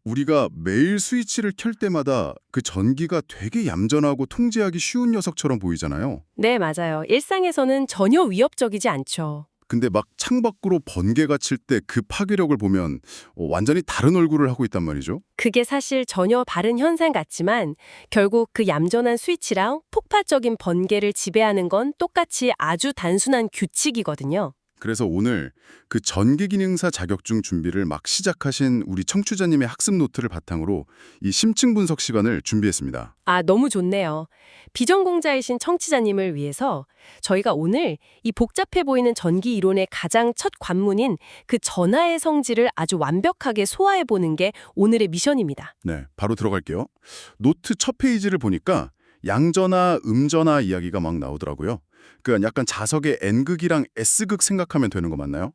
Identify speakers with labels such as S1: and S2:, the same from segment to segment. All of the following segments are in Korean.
S1: 우리가 매일 스위치를 켤 때마다 그 전기가 되게 얌전하고 통제하기 쉬운 녀석처럼 보이잖아요.
S2: 네, 맞아요. 일상에서는 전혀 위협적이지 않죠.
S1: 근데 막 창밖으로 번개가 칠 때 그 파괴력을 보면 완전히 다른 얼굴을 하고 있단 말이죠.
S2: 그게 사실 전혀 다른 현상 같지만 결국 그 얌전한 스위치랑 폭발적인 번개를 지배하는 건 똑같이 아주 단순한 규칙이거든요.
S1: 그래서 오늘 그 전기기능사 자격증 준비를 막 시작하신 우리 청취자님의 학습 노트를 바탕으로 이 심층 분석 시간을 준비했습니다.
S2: 아, 너무 좋네요. 비전공자이신 청취자님을 위해서 저희가 오늘 이 복잡해 보이는 전기 이론의 가장 첫 관문인 그 전하의 성질을 아주 완벽하게 소화해 보는 게 오늘의 미션입니다.
S1: 네, 바로 들어갈게요. 노트 첫 페이지를 보니까 양전화, 음전화 이야기가 막 나오더라고요. 그 약간 자석의 N극이랑 S극 생각하면 되는 거 맞나요?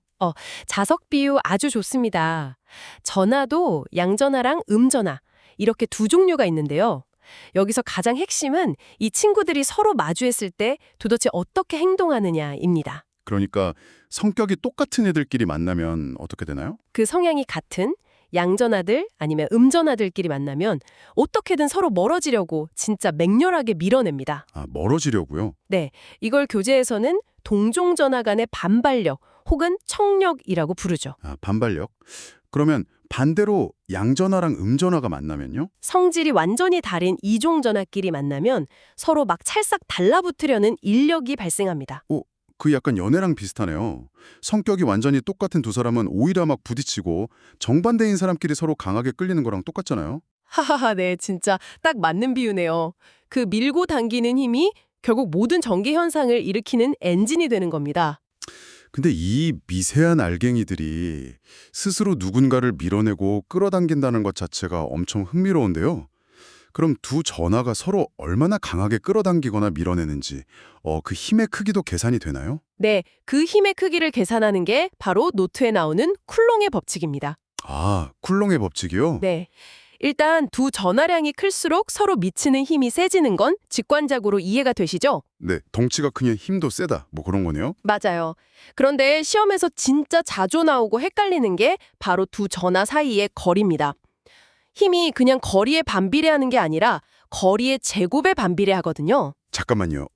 S2: 자석 비유 아주 좋습니다. 전하도 양전하랑 음전하 이렇게 두 종류가 있는데요. 여기서 가장 핵심은 이 친구들이 서로 마주했을 때 도대체 어떻게 행동하느냐입니다.
S1: 그러니까 성격이 똑같은 애들끼리 만나면 어떻게 되나요?
S2: 그 성향이 같은 양전하들 아니면 음전하들끼리 만나면 어떻게든 서로 멀어지려고 진짜 맹렬하게 밀어냅니다.
S1: 아, 멀어지려고요?
S2: 네, 이걸 교재에서는 동종전하 간의 반발력 혹은 청력이라고 부르죠.
S1: 아, 반발력? 그러면 반대로 양전화랑 음전화가 만나면요?
S2: 성질이 완전히 다른 이종전하끼리 만나면 서로 막 찰싹 달라붙으려는 인력이 발생합니다.
S1: 그 약간 연애랑 비슷하네요. 성격이 완전히 똑같은 두 사람은 오히려 막 부딪히고 정반대인 사람끼리 서로 강하게 끌리는 거랑 똑같잖아요.
S2: 하하하, 네, 진짜 딱 맞는 비유네요. 그 밀고 당기는 힘이 결국 모든 전기 현상을 일으키는 엔진이 되는 겁니다.
S1: 근데 이 미세한 알갱이들이 스스로 누군가를 밀어내고 끌어당긴다는 것 자체가 엄청 흥미로운데요. 그럼 두 전하가 서로 얼마나 강하게 끌어당기거나 밀어내는지 그 힘의 크기도 계산이 되나요?
S2: 네, 그 힘의 크기를 계산하는 게 바로 노트에 나오는 쿨롱의 법칙입니다.
S1: 아, 쿨롱의 법칙이요?
S2: 네. 일단 두 전하량이 클수록 서로 미치는 힘이 세지는 건 직관적으로 이해가 되시죠?
S1: 네, 덩치가 크니 힘도 세다. 뭐 그런 거네요.
S2: 맞아요. 그런데 시험에서 진짜 자주 나오고 헷갈리는 게 바로 두 전하 사이의 거리입니다. 힘이 그냥 거리에 반비례하는 게 아니라 거리의 제곱에 반비례하거든요.
S1: 잠깐만요.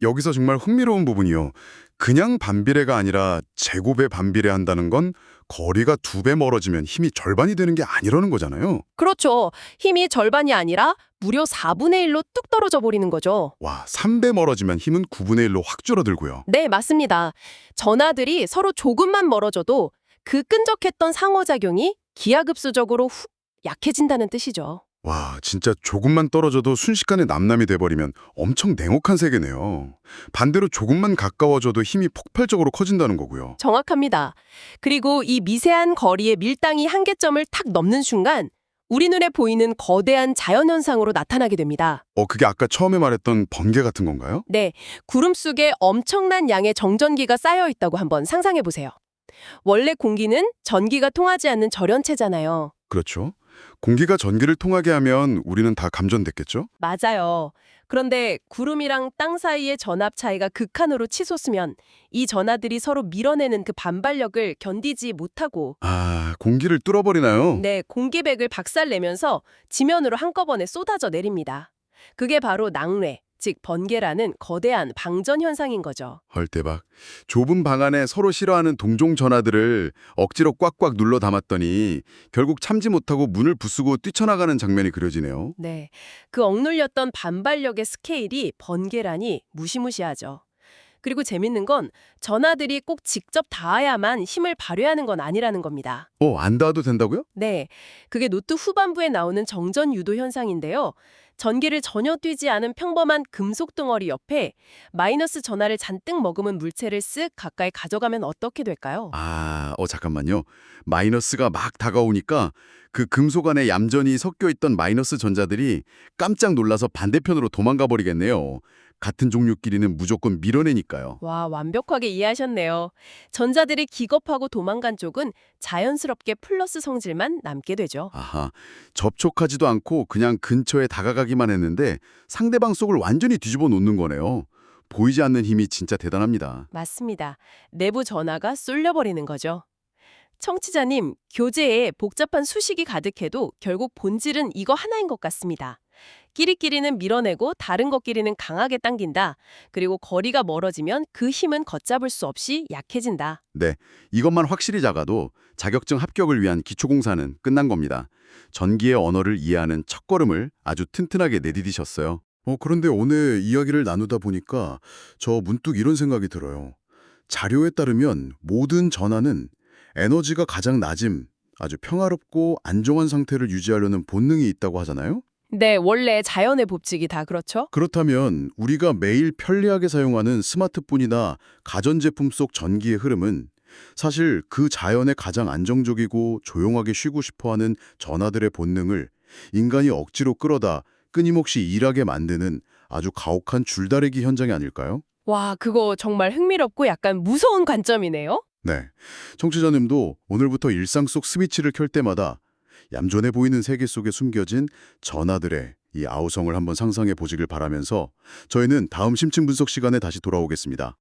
S1: 여기서 정말 흥미로운 부분이요. 그냥 반비례가 아니라 제곱에 반비례한다는 건 거리가 2배 멀어지면 힘이 절반이 되는 게 아니라는 거잖아요.
S2: 그렇죠. 힘이 절반이 아니라 무려 4분의 1로 뚝 떨어져 버리는 거죠.
S1: 와, 3배 멀어지면 힘은 9분의 1로 확 줄어들고요.
S2: 네, 맞습니다. 전하들이 서로 조금만 멀어져도 그 끈적했던 상호작용이 기하급수적으로 훅 약해진다는 뜻이죠.
S1: 와, 진짜 조금만 떨어져도 순식간에 남남이 돼버리면 엄청 냉혹한 세계네요. 반대로 조금만 가까워져도 힘이 폭발적으로 커진다는 거고요.
S2: 정확합니다. 그리고 이 미세한 거리의 밀당이 한계점을 탁 넘는 순간 우리 눈에 보이는 거대한 자연현상으로 나타나게 됩니다.
S1: 그게 아까 처음에 말했던 번개 같은 건가요?
S2: 네, 구름 속에 엄청난 양의 정전기가 쌓여 있다고 한번 상상해 보세요. 원래 공기는 전기가 통하지 않는 절연체잖아요.
S1: 그렇죠. 공기가 전기를 통하게 하면 우리는 다 감전됐겠죠?
S2: 맞아요. 그런데 구름이랑 땅 사이의 전압 차이가 극한으로 치솟으면 이 전하들이 서로 밀어내는 그 반발력을 견디지 못하고
S1: 아, 공기를 뚫어버리나요?
S2: 네, 공기백을 박살내면서 지면으로 한꺼번에 쏟아져 내립니다. 그게 바로 낙뢰, 즉 번개라는 거대한 방전 현상인 거죠.
S1: 헐 대박. 좁은 방 안에 서로 싫어하는 동종 전하들을 억지로 꽉꽉 눌러 담았더니 결국 참지 못하고 문을 부수고 뛰쳐나가는 장면이 그려지네요.
S2: 네, 그 억눌렸던 반발력의 스케일이 번개라니 무시무시하죠. 그리고 재밌는 건 전하들이 꼭 직접 닿아야만 힘을 발휘하는 건 아니라는 겁니다.
S1: 안 닿아도 된다고요?
S2: 네, 그게 노트 후반부에 나오는 정전 유도 현상인데요. 전기를 전혀 띄지 않은 평범한 금속 덩어리 옆에 마이너스 전하를 잔뜩 머금은 물체를 쓱 가까이 가져가면 어떻게 될까요?
S1: 아, 잠깐만요. 마이너스가 막 다가오니까 그 금속 안에 얌전히 섞여 있던 마이너스 전자들이 깜짝 놀라서 반대편으로 도망가 버리겠네요. 같은 종류끼리는 무조건 밀어내니까요.
S2: 와, 완벽하게 이해하셨네요. 전자들이 기겁하고 도망간 쪽은 자연스럽게 플러스 성질만 남게 되죠.
S1: 아하, 접촉하지도 않고 그냥 근처에 다가가기만 했는데 상대방 속을 완전히 뒤집어 놓는 거네요. 보이지 않는 힘이 진짜 대단합니다.
S2: 맞습니다. 내부 전하가 쏠려버리는 거죠. 청취자님, 교재에 복잡한 수식이 가득해도 결국 본질은 이거 하나인 것 같습니다. 끼리끼리는 밀어내고 다른 것끼리는 강하게 당긴다. 그리고 거리가 멀어지면 그 힘은 걷잡을 수 없이 약해진다.
S1: 네, 이것만 확실히 작아도 자격증 합격을 위한 기초공사는 끝난 겁니다. 전기의 언어를 이해하는 첫걸음을 아주 튼튼하게 내디디셨어요. 그런데 오늘 이야기를 나누다 보니까 저 문득 이런 생각이 들어요. 자료에 따르면 모든 전하는 에너지가 가장 낮음, 아주 평화롭고 안정한 상태를 유지하려는 본능이 있다고 하잖아요?
S2: 네, 원래 자연의 법칙이 다 그렇죠?
S1: 그렇다면 우리가 매일 편리하게 사용하는 스마트폰이나 가전제품 속 전기의 흐름은 사실 그 자연의 가장 안정적이고 조용하게 쉬고 싶어하는 전하들의 본능을 인간이 억지로 끌어다 끊임없이 일하게 만드는 아주 가혹한 줄다리기 현장이 아닐까요?
S2: 와, 그거 정말 흥미롭고 약간 무서운 관점이네요.
S1: 네. 청취자님도 오늘부터 일상 속 스위치를 켤 때마다 얌전해 보이는 세계 속에 숨겨진 전하들의 이 아우성을 한번 상상해 보시길 바라면서 저희는 다음 심층 분석 시간에 다시 돌아오겠습니다.